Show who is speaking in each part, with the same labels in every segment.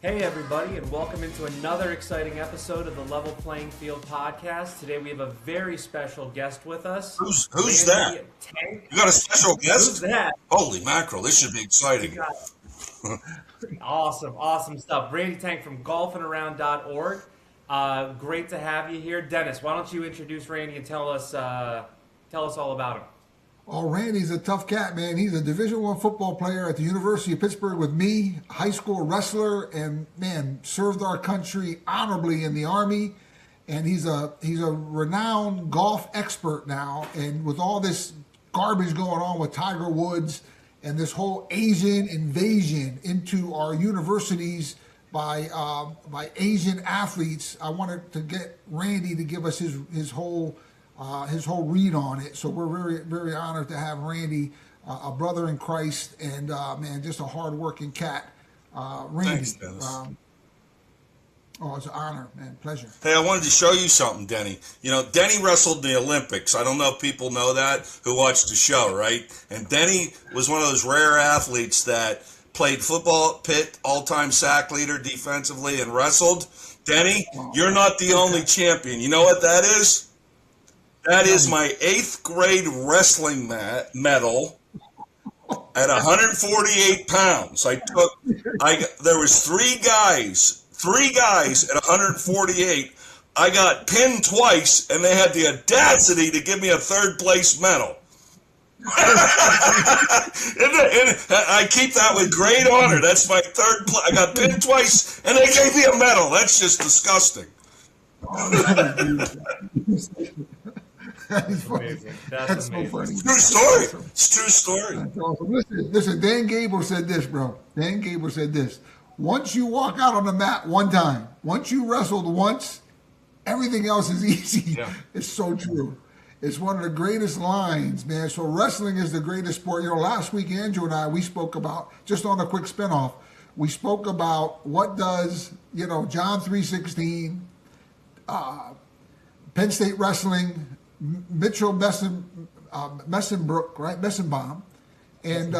Speaker 1: Hey everybody, and welcome into another exciting episode of the Level Playing Field podcast. Today we have a very special guest with us.
Speaker 2: Who's that?
Speaker 1: Tank.
Speaker 2: You got a special guest?
Speaker 1: Who's that?
Speaker 2: Holy mackerel, this should be exciting.
Speaker 1: Awesome stuff. Randy Tank from golfandaround.org. Great to have you here. Dennis, why don't you introduce Randy and tell us all about him.
Speaker 3: Oh, Randy's a tough cat, man. He's a Division I football player at the University of Pittsburgh with me, high school wrestler, and man, served our country honorably in the Army. And he's a renowned golf expert now. And with all this garbage going on with Tiger Woods and this whole Asian invasion into our universities by Asian athletes, I wanted to get Randy to give us his whole read on it. So we're very, very honored to have Randy, a brother in Christ, and man, just a hard-working cat. Randy,
Speaker 2: Thanks, Dennis.
Speaker 3: It's an honor, man, pleasure.
Speaker 2: Hey, I wanted to show you something, Denny. You know, Denny wrestled in the Olympics. I don't know if people know that who watched the show, right? And Denny was one of those rare athletes that played football at Pitt, all-time sack leader defensively, and wrestled. Denny, you're not the only champion. You know what that is? That is my 8th grade wrestling medal at 148 pounds. There was three guys at 148. I got pinned twice, and they had the audacity to give me a 3rd place medal. I keep that with great honor. That's my 3rd place. I got pinned twice, and they gave me a medal. That's just disgusting.
Speaker 3: That's funny. That's
Speaker 1: amazing.
Speaker 3: so funny.
Speaker 2: It's true story. It's true story.
Speaker 3: That's awesome. Listen, Dan Gable said this, bro. Dan Gable said this. Once you walk out on the mat one time, once you wrestled once, everything else is easy.
Speaker 2: Yeah.
Speaker 3: It's so true. It's one of the greatest lines, man. So wrestling is the greatest sport. You know, last week, Andrew and I, we spoke about, just on a quick spinoff, we spoke about what does, John 3:16, Penn State wrestling, Mitchell Messenbrook, right? Messenbaum, and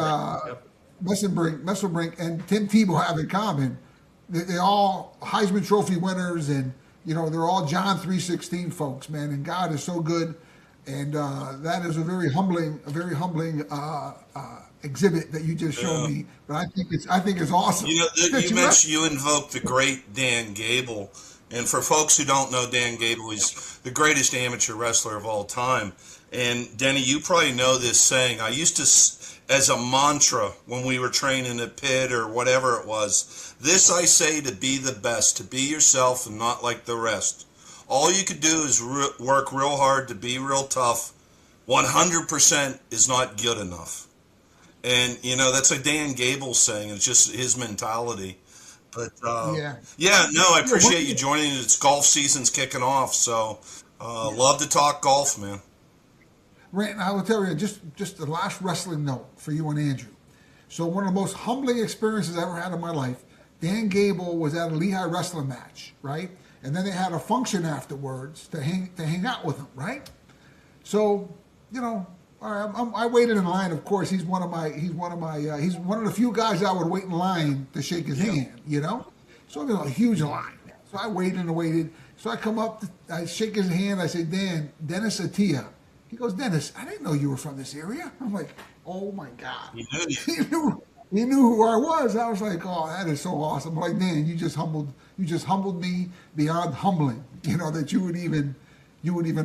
Speaker 3: Messelbrink, and Tim Tebow have in common. They all Heisman Trophy winners, and they're all John 3:16 folks, man. And God is so good, and that is a very humbling exhibit that you just showed me. But I think it's awesome.
Speaker 2: You mentioned you invoked the great Dan Gable. And for folks who don't know Dan Gable, he's the greatest amateur wrestler of all time. And Denny, you probably know this saying. I used to, as a mantra when we were training at Pitt or whatever it was, this I say to be the best, to be yourself and not like the rest. All you could do is work real hard to be real tough. 100% is not good enough. And, that's a Dan Gable saying. It's just his mentality. But, I appreciate you joining. It's golf season's kicking off, so love to talk golf, man.
Speaker 3: Rant, I will tell you, just the last wrestling note for you and Andrew. So one of the most humbling experiences I ever had in my life, Dan Gable was at a Lehigh wrestling match, right? And then they had a function afterwards to hang out with him, right? So, I waited in line. Of course, he's one of the few guys I would wait in line to shake his hand. So it was a huge line. So I waited. So I come up, I shake his hand. I say, Dennis Attia. He goes, Dennis, I didn't know you were from this area. I'm like, oh my God.
Speaker 2: He
Speaker 3: He knew who I was. I was like, oh, that is so awesome. I'm like, Dan, you just humbled me beyond humbling. That you would even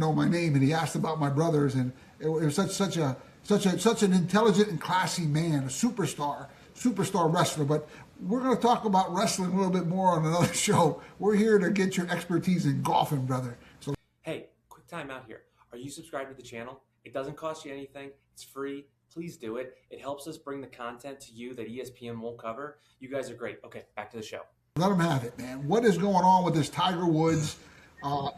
Speaker 3: know my name. And he asked about my brothers, and it was such an intelligent and classy man, a superstar wrestler. But we're going to talk about wrestling a little bit more on another show. We're here to get your expertise in golfing, brother. So,
Speaker 1: Hey, quick time out here. Are you subscribed to the channel? It doesn't cost you anything. It's free. Please do it. It helps us bring the content to you that ESPN won't cover. You guys are great. Okay, back to the show.
Speaker 3: let them have it, man. What is going on with this Tiger Woods?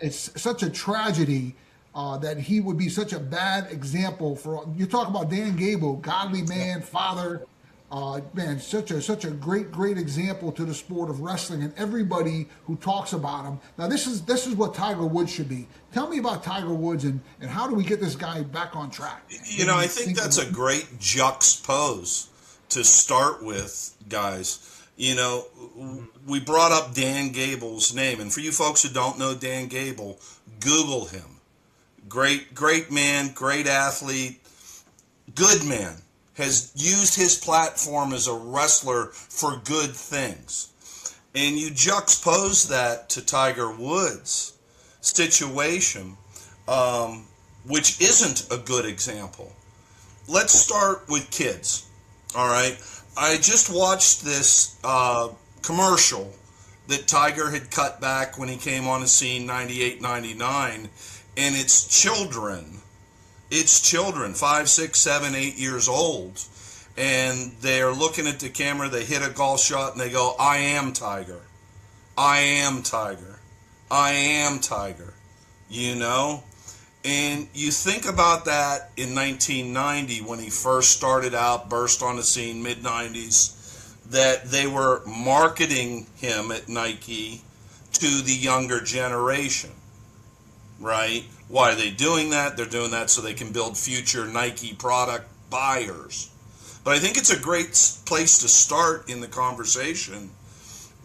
Speaker 3: It's such a tragedy that he would be such a bad example for. You talk about Dan Gable, godly man, father, man, such a great example to the sport of wrestling and everybody who talks about him. Now this is what Tiger Woods should be. Tell me about Tiger Woods and how do we get this guy back on track?
Speaker 2: You know, I think that's a great juxtapose to start with, guys. You know, we brought up Dan Gable's name, and for you folks who don't know Dan Gable, Google him. Great man, great athlete, good man. Has used his platform as a wrestler for good things. And you juxtapose that to Tiger Woods' situation, which isn't a good example. Let's start with kids. All right. I just watched this commercial that Tiger had cut back when he came on the scene 98, 99, and it's children. It's children, 5, 6, 7, 8 years old, and they're looking at the camera, they hit a golf shot, and they go, I am Tiger. I am Tiger. I am Tiger. You know? And you think about that in 1990 when he first started out, burst on the scene, mid-90s, that they were marketing him at Nike to the younger generation, right? Why are they doing that? They're doing that so they can build future Nike product buyers. But I think it's a great place to start in the conversation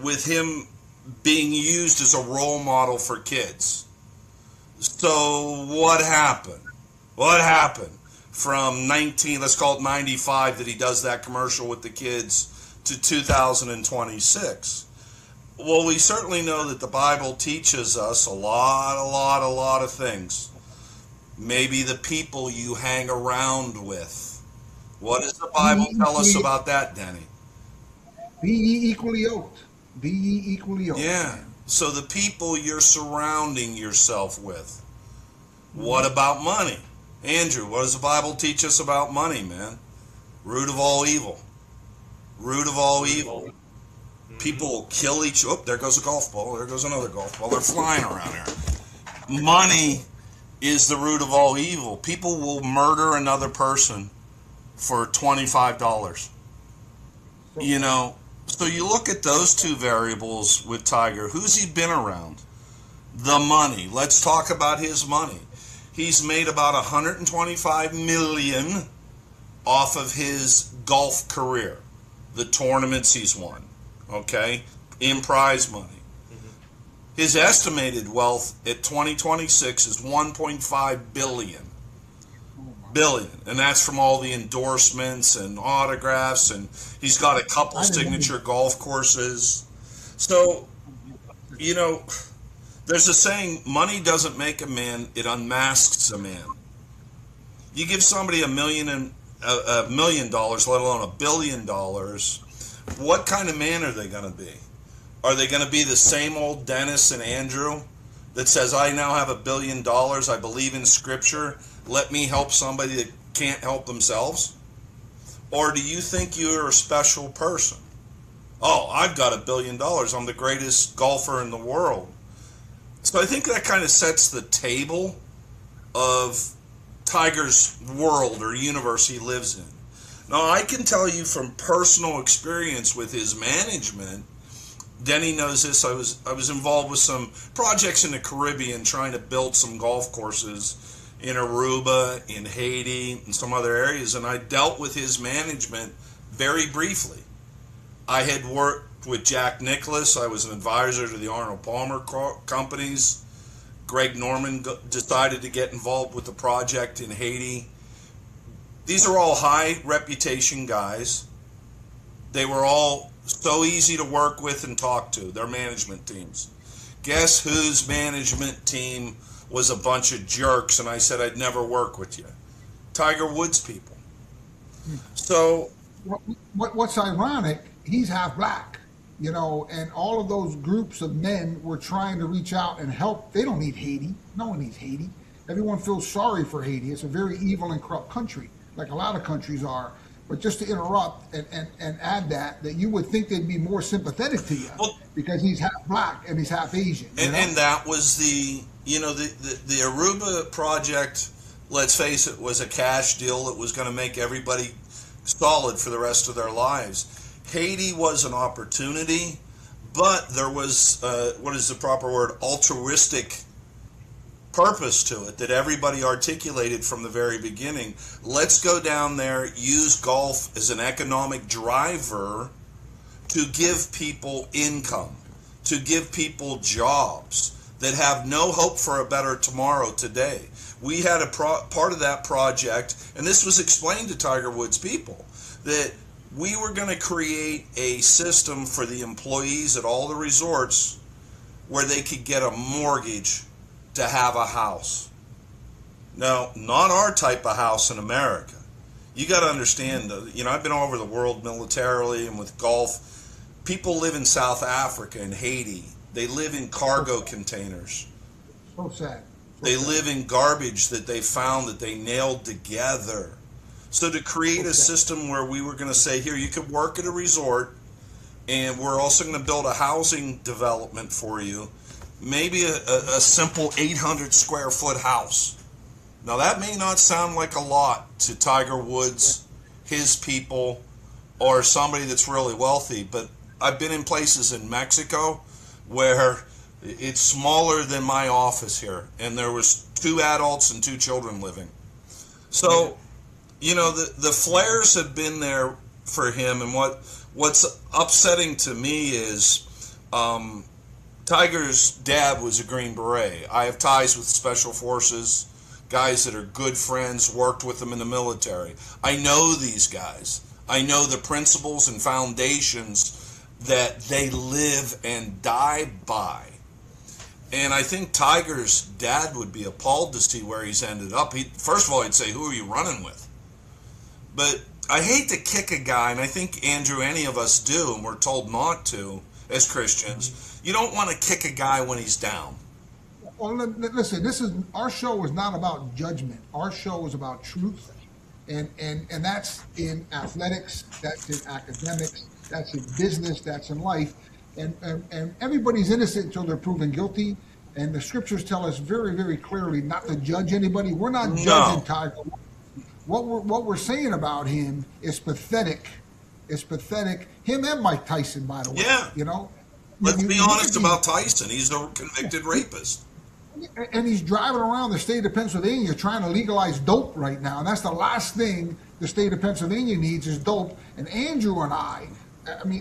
Speaker 2: with him being used as a role model for kids. So what happened? What happened from let's call it 95 that he does that commercial with the kids to 2026? Well, we certainly know that the Bible teaches us a lot of things. Maybe the people you hang around with. What does the Bible tell us about that, Denny?
Speaker 3: Be ye equally yoked. Be ye equally yoked.
Speaker 2: Yeah. So the people you're surrounding yourself with. What about money? Andrew, what does the Bible teach us about money, man? Root of all evil. Root of all evil. People will kill each other. Oh, there goes a golf ball. There goes another golf ball. They're flying around here. Money is the root of all evil. People will murder another person for $25. You know, so you look at those two variables with Tiger. Who's he been around? The money. Let's talk about his money. He's made about $125 million off of his golf career, the tournaments he's won. Okay, in prize money. His estimated wealth at 2026 is 1.5 billion, and that's from all the endorsements and autographs, and he's got a couple signature golf courses. So, you know, there's a saying, money doesn't make a man, it unmasks a man. You give somebody $1 million, let alone $1 billion, what kind of man are they going to be? Are they going to be the same old Dennis and Andrew that says, I now have $1 billion, I believe in Scripture, let me help somebody that can't help themselves? Or do you think you're a special person? Oh, I've got $1 billion, I'm the greatest golfer in the world. So I think that kind of sets the table of Tiger's world or universe he lives in. Now, I can tell you from personal experience with his management, Denny knows this, I was involved with some projects in the Caribbean trying to build some golf courses in Aruba, in Haiti, and some other areas, and I dealt with his management very briefly. I had worked with Jack Nicklaus, I was an advisor to the Arnold Palmer companies. Greg Norman decided to get involved with the project in Haiti. These are all high reputation guys. They were all so easy to work with and talk to, their management teams. Guess whose management team was a bunch of jerks, and I said I'd never work with you? Tiger Woods people. So
Speaker 3: what's ironic, he's half black, you know, and all of those groups of men were trying to reach out and help. They don't need Haiti. No one needs Haiti. Everyone feels sorry for Haiti. It's a very evil and corrupt country, like a lot of countries are. But just to interrupt and add that you would think they'd be more sympathetic to you, well, because he's half black and he's half Asian.
Speaker 2: And that was the Aruba project, let's face it, was a cash deal that was going to make everybody solid for the rest of their lives. Haiti was an opportunity, but there was, what is the proper word, altruistic purpose to it that everybody articulated from the very beginning. Let's go down there, use golf as an economic driver to give people income, to give people jobs that have no hope for a better tomorrow today. We had a part of that project, and this was explained to Tiger Woods people, that we were going to create a system for the employees at all the resorts where they could get a mortgage to have a house. Now, not our type of house in America. You got to understand, I've been all over the world militarily and with golf. People live in South Africa and Haiti. They live in cargo containers.
Speaker 3: So sad.
Speaker 2: They live in garbage that they found that they nailed together. So to create a system where we were going to say, here, you could work at a resort, and we're also going to build a housing development for you, maybe a simple 800 square foot house. Now, that may not sound like a lot to Tiger Woods, his people, or somebody that's really wealthy, but I've been in places in Mexico where it's smaller than my office here, and there was 2 adults and 2 children living. So, the flares have been there for him, and what's upsetting to me is Tiger's dad was a Green Beret. I have ties with Special Forces, guys that are good friends, worked with them in the military. I know these guys. I know the principles and foundations that they live and die by. And I think Tiger's dad would be appalled to see where he's ended up. First of all, he'd say, who are you running with? But I hate to kick a guy, and I think, Andrew, any of us do, and we're told not to as Christians. You don't want to kick a guy when he's down.
Speaker 3: Well, listen, our show is not about judgment. Our show is about truth. And that's in athletics, that's in academics, that's in business, that's in life. And everybody's innocent until they're proven guilty. And the scriptures tell us very, very clearly not to judge anybody. We're not judging Tiger. What we're saying about him is pathetic. It's pathetic. Him and Mike Tyson, by the way.
Speaker 2: Yeah. Let's be honest about Tyson. He's a convicted rapist.
Speaker 3: And he's driving around the state of Pennsylvania trying to legalize dope right now. And that's the last thing the state of Pennsylvania needs is dope. And Andrew and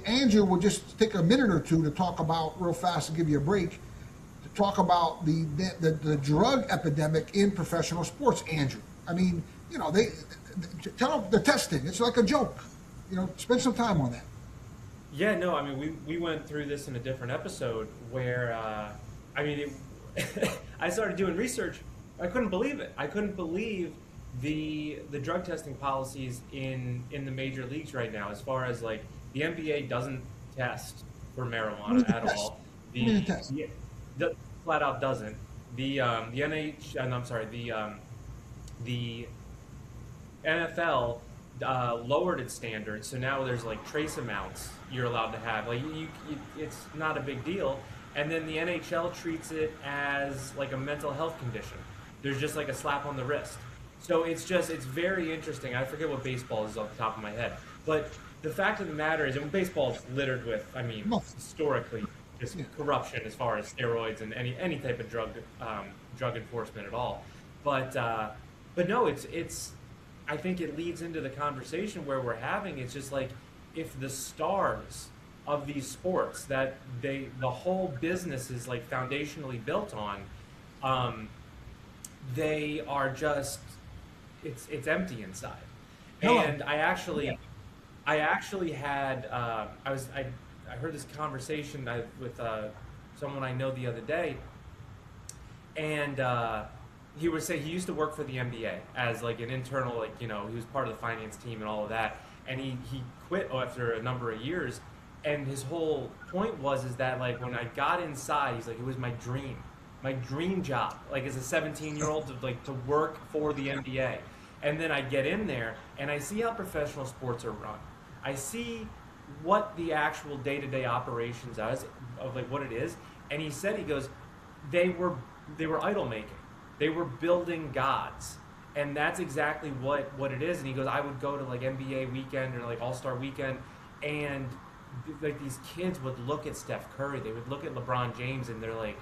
Speaker 3: Andrew will just take a minute or two to talk about, real fast to give you a break, to talk about the drug epidemic in professional sports, Andrew. They tell them the testing. It's like a joke. Spend some time on that.
Speaker 1: Yeah, no, we went through this in a different episode where, I started doing research. I couldn't believe it. I couldn't believe the drug testing policies in the major leagues right now. As far as the NBA doesn't test for marijuana at all. The flat out doesn't. The NFL lowered its standards, so now there's trace amounts you're allowed to have. It's not a big deal. And then the NHL treats it as a mental health condition. There's just a slap on the wrist. So it's very interesting. I forget what baseball is off the top of my head. But the fact of the matter is, and baseball is littered with, historically, just corruption as far as steroids and any type of drug enforcement at all. But no, it's. I think it leads into the conversation where we're having. It's just if the stars of these sports that the whole business is foundationally built on, they are just it's empty inside. And I actually had I heard this conversation with someone I know the other day, and he was saying he used to work for the NBA as an internal he was part of the finance team and all of that, and he quit after a number of years. And his whole point was that when I got inside, he's it was my dream job, as a 17-year-old to work for the NBA. And then I get in there and I see how professional sports are run. I see what the actual day-to-day operations of what it is. And he goes, they were idol making. They were building gods. And that's exactly what it is. And he goes, I would go to NBA weekend or All-Star weekend, and these kids would look at Steph Curry, they would look at LeBron James, and they're like,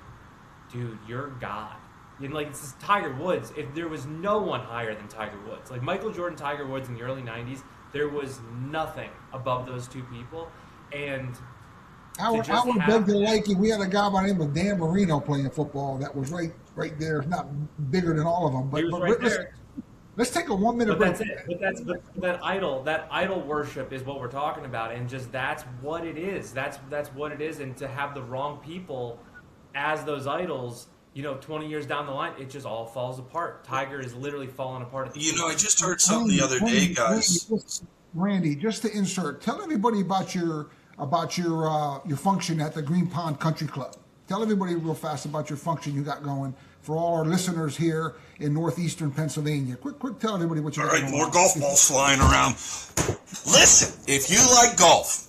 Speaker 1: dude, you're God. It's this Tiger Woods. If there was no one higher than Tiger Woods, Michael Jordan, Tiger Woods in the early 90s, there was nothing above those two people. and to
Speaker 3: I
Speaker 1: just
Speaker 3: would beg
Speaker 1: have
Speaker 3: to like it. We had a guy by the name of Dan Marino playing football that was right there. Not bigger than all of them,
Speaker 1: he was
Speaker 3: but
Speaker 1: right
Speaker 3: let's
Speaker 1: there.
Speaker 3: let's take a 1 minute
Speaker 1: But
Speaker 3: break.
Speaker 1: that's it. But that idol worship is what we're talking about, and just that's what it is. That's what it is. And to have the wrong people as those idols, 20 years down the line, it just all falls apart. Tiger is literally falling apart at the
Speaker 2: You know, I
Speaker 1: seams.
Speaker 2: just heard something the other day, guys.
Speaker 3: Randy, just to insert, tell everybody about your function at the Green Pond Country Club. Tell everybody real fast about your function you got going for all our listeners here in northeastern Pennsylvania. Quick, tell everybody what you
Speaker 2: All
Speaker 3: got
Speaker 2: right,
Speaker 3: going
Speaker 2: more
Speaker 3: on.
Speaker 2: golf balls flying around. Listen, if you like golf,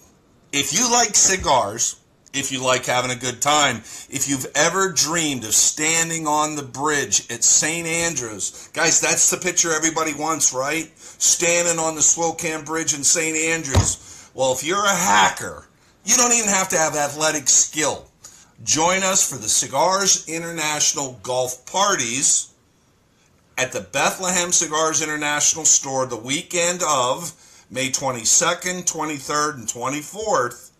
Speaker 2: if you like cigars, if you like having a good time, if you've ever dreamed of standing on the bridge at St. Andrews, guys, that's the picture everybody wants, right? Standing on the Spokane Bridge in St. Andrews. Well, if you're a hacker, you don't even have to have athletic skill. Join us for the Cigars International Golf Parties at the Bethlehem Cigars International store the weekend of May 22nd, 23rd, and 24th.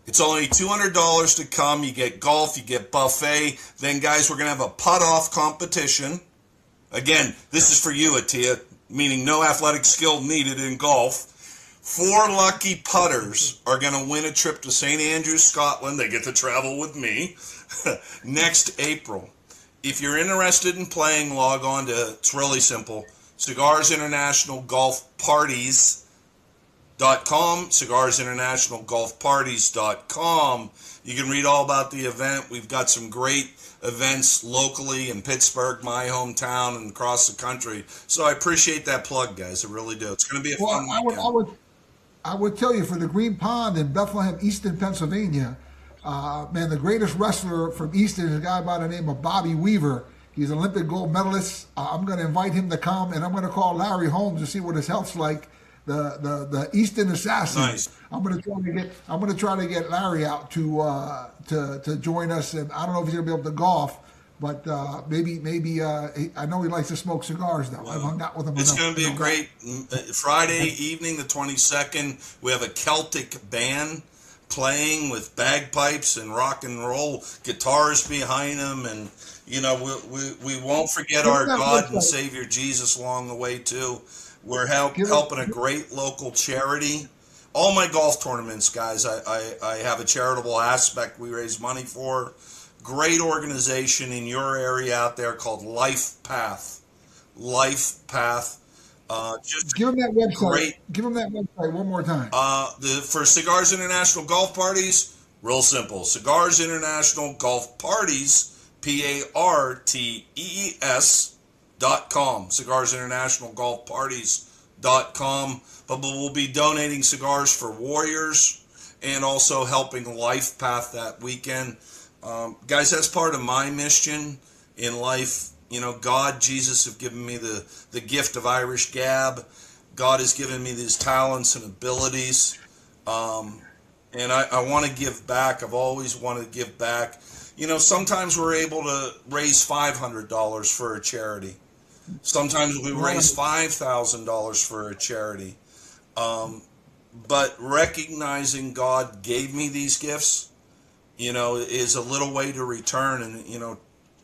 Speaker 2: It's only $200 to come. You get golf, you get buffet. Then, guys, we're going to have a putt-off competition. Again, this is for you, Atia, meaning no athletic skill needed in golf. 4 lucky putters are going to win a trip to St. Andrews, Scotland. They get to travel with me next April. If you're interested in playing, log on to, it's really simple, Cigars International Golf Parties.com, cigarsinternationalgolfparties.com. You can read all about the event. We've got some great events locally in Pittsburgh, my hometown, and across the country. So I appreciate that plug, guys. I really do. It's going to be a fun weekend.
Speaker 3: I would tell you for the Green Pond in Bethlehem, Easton, Pennsylvania, man, the greatest wrestler from Easton is a guy by the name of Bobby Weaver. He's an Olympic gold medalist. I'm going to invite him to come, and I'm going to call Larry Holmes to see what his health's like. The Easton Assassin.
Speaker 2: Nice.
Speaker 3: I'm going to try to get Larry out to join us, and I don't know if he's going to be able to golf, but maybe I know he likes to smoke cigars though. I've hung out with him.
Speaker 2: It's
Speaker 3: enough
Speaker 2: going to be
Speaker 3: know
Speaker 2: a great Friday evening, the 22nd. We have a Celtic band playing with bagpipes and rock and roll guitars behind them, and we won't forget our God and Savior Jesus along the way too. We're helping a great local charity. All my golf tournaments, guys, I have a charitable aspect we raise money for. Great organization in your area out there called Life Path. Life Path. Just
Speaker 3: give him that website.
Speaker 2: Great.
Speaker 3: Give him that website one more time.
Speaker 2: For Cigars International Golf Parties, real simple. Cigars International Golf Parties, PARTEES.com. Cigars International Golf Parties.com. But we'll be donating cigars for Warriors and also helping Life Path that weekend. Guys, that's part of my mission in life. God, Jesus have given me the gift of Irish gab. God has given me these talents and abilities. And I want to give back. I've always wanted to give back. Sometimes we're able to raise $500 for a charity. Sometimes we raise $5,000 for a charity. But recognizing God gave me these gifts, is a little way to return, and,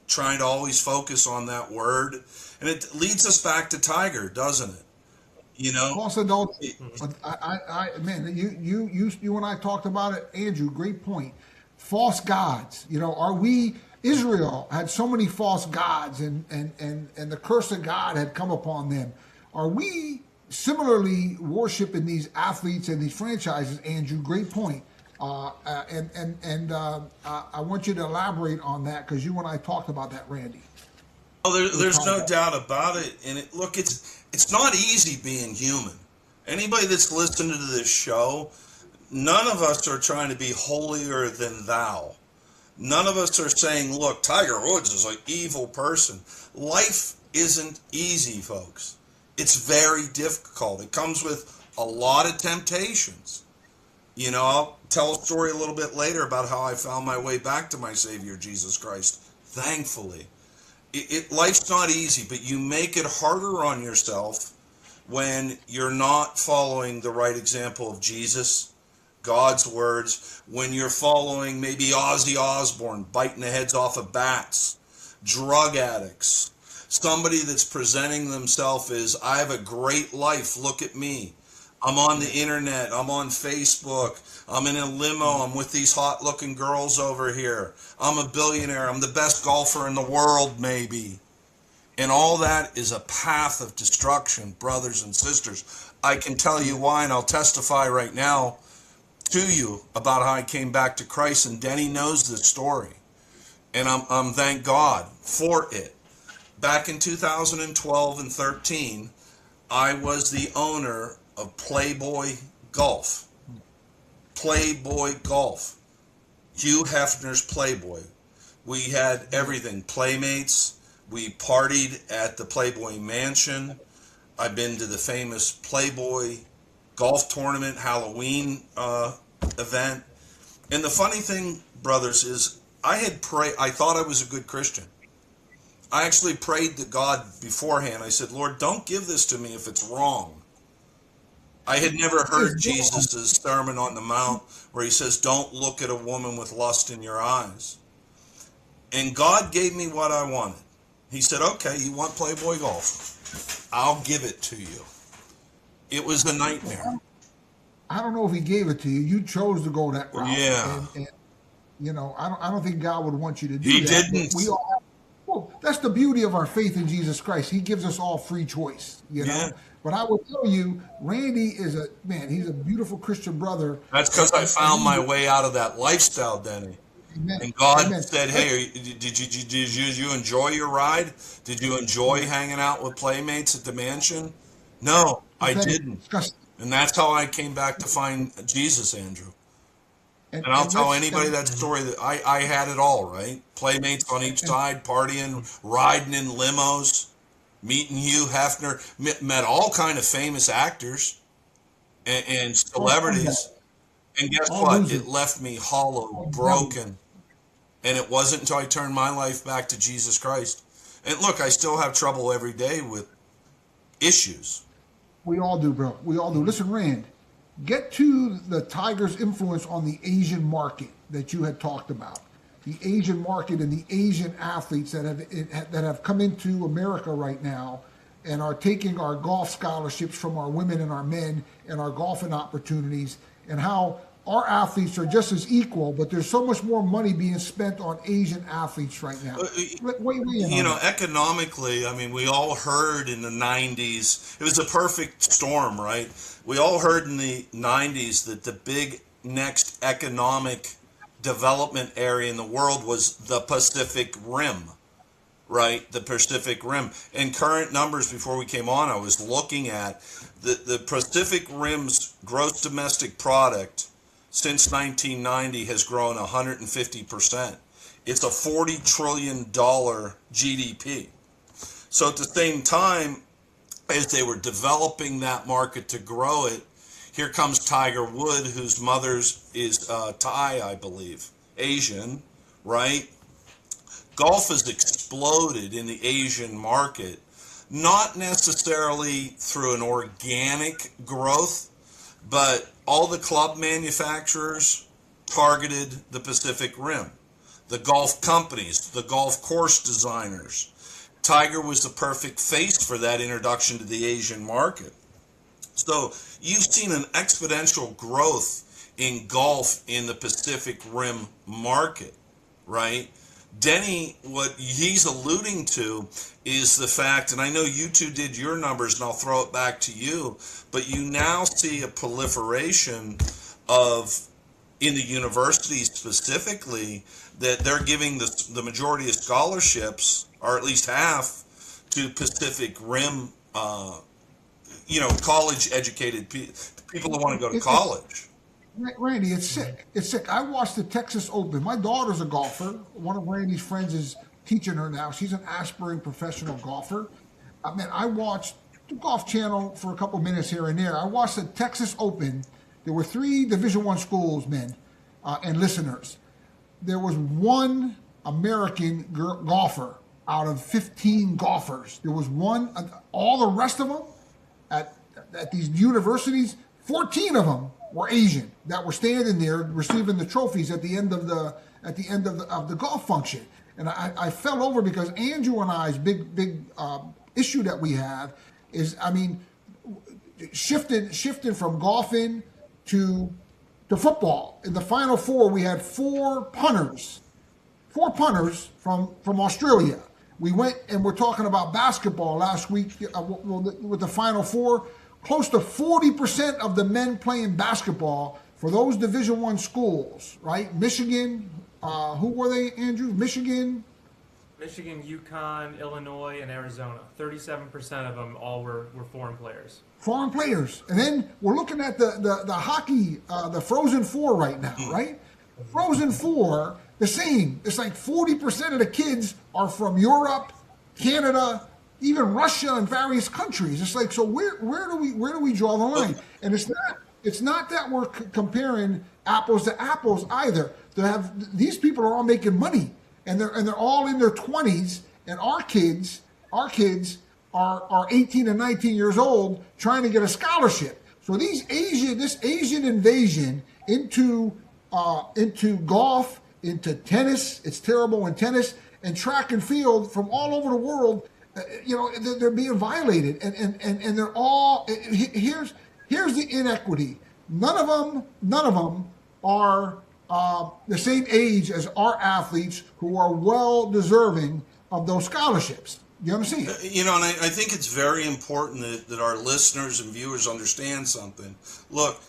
Speaker 2: trying to always focus on that word. And it leads us back to Tiger, doesn't it?
Speaker 3: False adultery. Man, you and I talked about it, Andrew. Great point. False gods. Israel had so many false gods, and the curse of God had come upon them. Are we similarly worshiping these athletes and these franchises, Andrew? Great point. I want you to elaborate on that because you and I talked about that, Randy.
Speaker 2: Oh, there's no doubt about it. And it's not easy being human. Anybody that's listening to this show, none of us are trying to be holier than thou. None of us are saying, look, Tiger Woods is an evil person. Life isn't easy, folks. It's very difficult. It comes with a lot of temptations. I'll tell a story a little bit later about how I found my way back to my Savior, Jesus Christ. Thankfully. Life's not easy, but you make it harder on yourself when you're not following the right example of Jesus. God's words, when you're following maybe Ozzy Osbourne biting the heads off of bats, drug addicts, somebody that's presenting themselves as, I have a great life, look at me. I'm on the internet, I'm on Facebook, I'm in a limo, I'm with these hot looking girls over here, I'm a billionaire, I'm the best golfer in the world maybe. And all that is a path of destruction, brothers and sisters. I can tell you why, and I'll testify right now to you about how I came back to Christ, and Denny knows this story. And I'm thank God for it. Back in 2012 and 13, I was the owner of Playboy Golf. Playboy Golf. Hugh Hefner's Playboy. We had everything. Playmates. We partied at the Playboy Mansion. I've been to the famous Playboy golf tournament, Halloween event. And the funny thing, brothers, is I thought I was a good Christian. I actually prayed to God beforehand. I said, Lord, don't give this to me if it's wrong. I had never heard Jesus' Sermon on the Mount where he says, don't look at a woman with lust in your eyes. And God gave me what I wanted. He said, okay, you want Playboy Golf? I'll give it to you. It was a nightmare.
Speaker 3: I don't know if he gave it to you. You chose to go that route.
Speaker 2: Yeah.
Speaker 3: And you know, I don't think God would want you to do
Speaker 2: He
Speaker 3: that.
Speaker 2: didn't.
Speaker 3: We all have, well, that's the beauty of our faith in Jesus Christ. He gives us all free choice, you know.
Speaker 2: Yeah.
Speaker 3: But I will tell you, Randy is a man. He's a beautiful Christian brother.
Speaker 2: That's because I found my way out of that lifestyle, Denny.
Speaker 3: Amen.
Speaker 2: And God
Speaker 3: Amen.
Speaker 2: said, hey, did you enjoy your ride? Did you enjoy hanging out with Playmates at the mansion? No, I didn't.
Speaker 3: Disgusting.
Speaker 2: And that's how I came back to find Jesus, Andrew. And I'll tell anybody that story that I had it all, right? Playmates on each side, partying, riding in limos, meeting Hugh Hefner, met all kind of famous actors and celebrities. And guess what? It left me hollow, broken. And it wasn't until I turned my life back to Jesus Christ. And look, I still have trouble every day with issues.
Speaker 3: We all do, bro. We all do. Listen, Rand, get to the Tiger's influence on the Asian market that you had talked about. The Asian market and the Asian athletes that have come into America right now and are taking our golf scholarships from our women and our men and our golfing opportunities, and how our athletes are just as equal, but there's so much more money being spent on Asian athletes right now.
Speaker 2: You know, economically, I mean, we all heard in the 90s, it was a perfect storm, right? We all heard in the 90s that the big next economic development area in the world was the Pacific Rim, right? The Pacific Rim. And current numbers before we came on, I was looking at the Pacific Rim's gross domestic product since 1990 has grown 150%. It's a $40 trillion GDP. So at the same time as they were developing that market to grow it, here comes Tiger Wood, whose mother's is Thai, I believe, Asian, right? Golf has exploded in the Asian market, not necessarily through an organic growth, but all the club manufacturers targeted the Pacific Rim. The golf companies, the golf course designers. Tiger was the perfect face for that introduction to the Asian market. So you've seen an exponential growth in golf in the Pacific Rim market, right? Denny, what he's alluding to is the fact, and I know you two did your numbers, and I'll throw it back to you, but you now see a proliferation of, in the universities specifically, that they're giving the majority of scholarships, or at least half, to Pacific Rim, college-educated people who want to go to college.
Speaker 3: Randy, it's sick. It's sick. I watched the Texas Open. My daughter's a golfer. One of Randy's friends is teaching her now. She's an aspiring professional golfer. I watched the Golf Channel for a couple minutes here and there. I watched the Texas Open. There were 3 Division I schools, men, and listeners. There was one American golfer out of 15 golfers. There was one. All the rest of them at these universities, 14 of them were Asian that were standing there receiving the trophies at the end of the golf function. And I fell over because Andrew and I's big issue that we have is, I mean, shifted from golfing to football. In the Final Four, we had four punters from Australia. We went and we're talking about basketball last week with the Final Four. Close to 40% of the men playing basketball for those Division I schools, right? Michigan, who were they, Andrew? Michigan,
Speaker 1: UConn, Illinois, and Arizona. 37% of them all were foreign players.
Speaker 3: Foreign players. And then we're looking at the hockey, the Frozen Four right now, right? The Frozen Four, the same. It's like 40% of the kids are from Europe, Canada, even Russia and various countries. It's like, so where do we draw the line? And it's not that we're comparing apples to apples either. These people are all making money, and they're all in their 20s, and our kids are 18 and 19 years old trying to get a scholarship. So this Asian invasion into golf, into tennis, it's terrible in tennis, and track and field from all over the world. They're being violated, and they're all. Here's the inequity. None of them are the same age as our athletes who are well deserving of those scholarships. You understand?
Speaker 2: And I think it's very important that our listeners and viewers understand something. Look,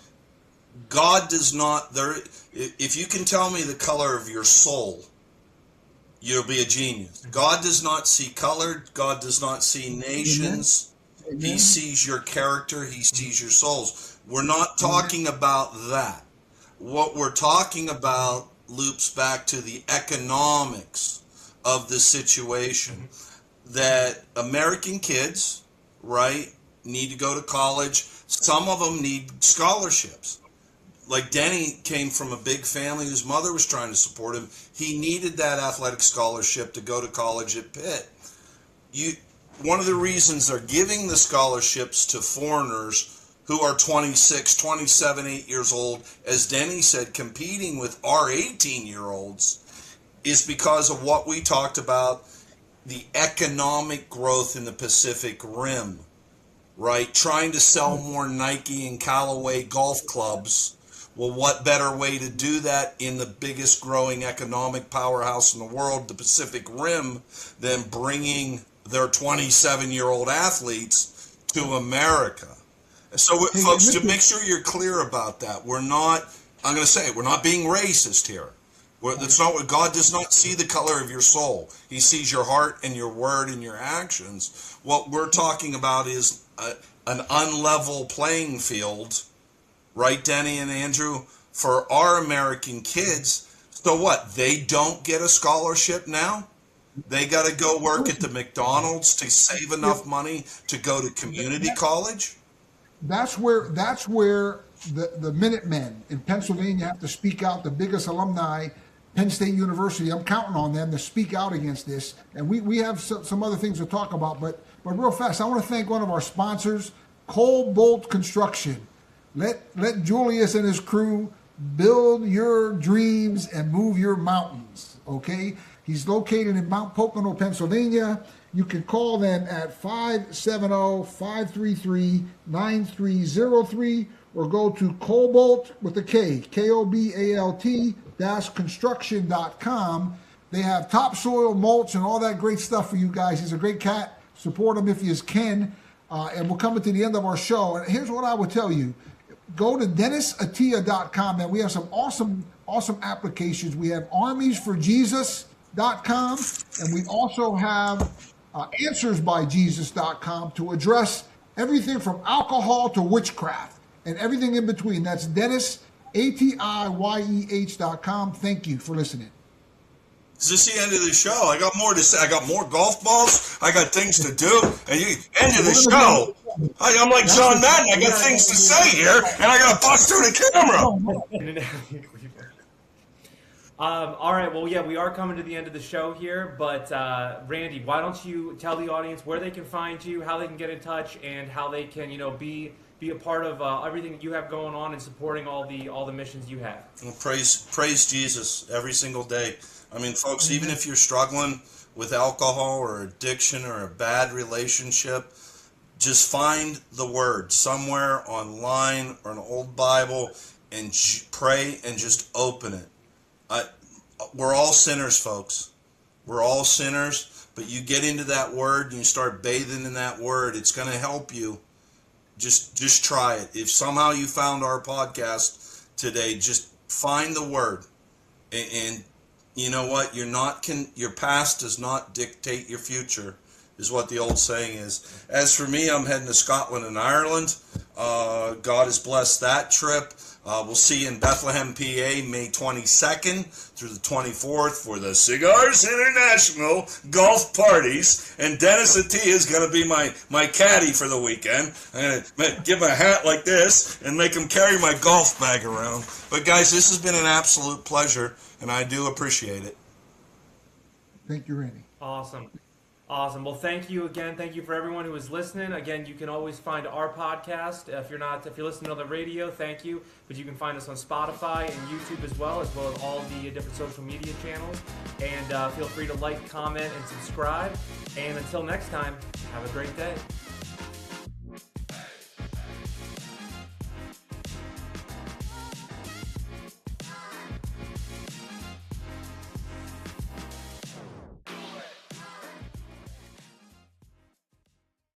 Speaker 2: God does not. If you can tell me the color of your soul, you'll be a genius. God does not see color. God does not see nations. Amen. He sees your character. He sees your souls. We're not talking about that. What we're talking about loops back to the economics of the situation. That American kids, right, need to go to college. Some of them need scholarships. Like Denny came from a big family whose mother was trying to support him. He needed that athletic scholarship to go to college at Pitt. One of the reasons they're giving the scholarships to foreigners who are 26, 27, 8 years old, as Denny said, competing with our 18-year-olds, is because of what we talked about, the economic growth in the Pacific Rim, right? Trying to sell more Nike and Callaway golf clubs. Well, what better way to do that in the biggest growing economic powerhouse in the world, the Pacific Rim, than bringing their 27-year-old athletes to America? So, folks, to make sure you're clear about that, we're not being racist here. That's not what God does not see the color of your soul. He sees your heart and your word and your actions. What we're talking about is an unlevel playing field, right, Denny and Andrew, for our American kids. So what? They don't get a scholarship now? They got to go work at the McDonald's to save enough money to go to community college?
Speaker 3: That's where the Minutemen in Pennsylvania have to speak out, the biggest alumni, Penn State University. I'm counting on them to speak out against this. And we have some other things to talk about. But real fast, I want to thank one of our sponsors, Cole-Bolt Construction. Let Julius and his crew build your dreams and move your mountains, okay? He's located in Mount Pocono, Pennsylvania. You can call them at 570-533-9303 or go to Cobalt with a K, KOBALT-construction.com. They have topsoil, mulch, and all that great stuff for you guys. He's a great cat. Support him if you can. And we're coming to the end of our show. And here's what I would tell you. Go to DennisAtia.com, and we have some awesome applications. We have ArmiesForJesus.com, and we also have AnswersByJesus.com to address everything from alcohol to witchcraft and everything in between. That's DennisAtiYeh.com. Thank you for listening.
Speaker 2: Is this the end of the show? I got more to say. I got more golf balls. I got things to do. And end of the show. I'm like John Madden. I got things to say here, and I got to bust through the camera.
Speaker 1: All right. Well, yeah, we are coming to the end of the show here. But Randy, why don't you tell the audience where they can find you, how they can get in touch, and how they can, be be a part of everything you have going on and supporting all the missions you have.
Speaker 2: Well, praise Jesus every single day. I mean, folks, even if you're struggling with alcohol or addiction or a bad relationship, just find the word somewhere online or an old Bible and pray and just open it. We're all sinners, folks. We're all sinners, but you get into that word and you start bathing in that word, it's going to help you. Just try it. If somehow you found our podcast today, just find the word. And you know what? Your past does not dictate your future, is what the old saying is. As for me, I'm heading to Scotland and Ireland. God has blessed that trip. We'll see you in Bethlehem, PA, May 22nd through the 24th for the Cigars International Golf Parties. And Dennis Attia is going to be my caddy for the weekend. I'm going to give him a hat like this and make him carry my golf bag around. But guys, this has been an absolute pleasure, and I do appreciate it.
Speaker 3: Thank you, Randy.
Speaker 1: Awesome. Well, thank you again. Thank you for everyone who is listening. Again, you can always find our podcast. If you're listening on the radio, thank you. But you can find us on Spotify and YouTube as well as all the different social media channels. And feel free to like, comment, and subscribe. And until next time, have a great day.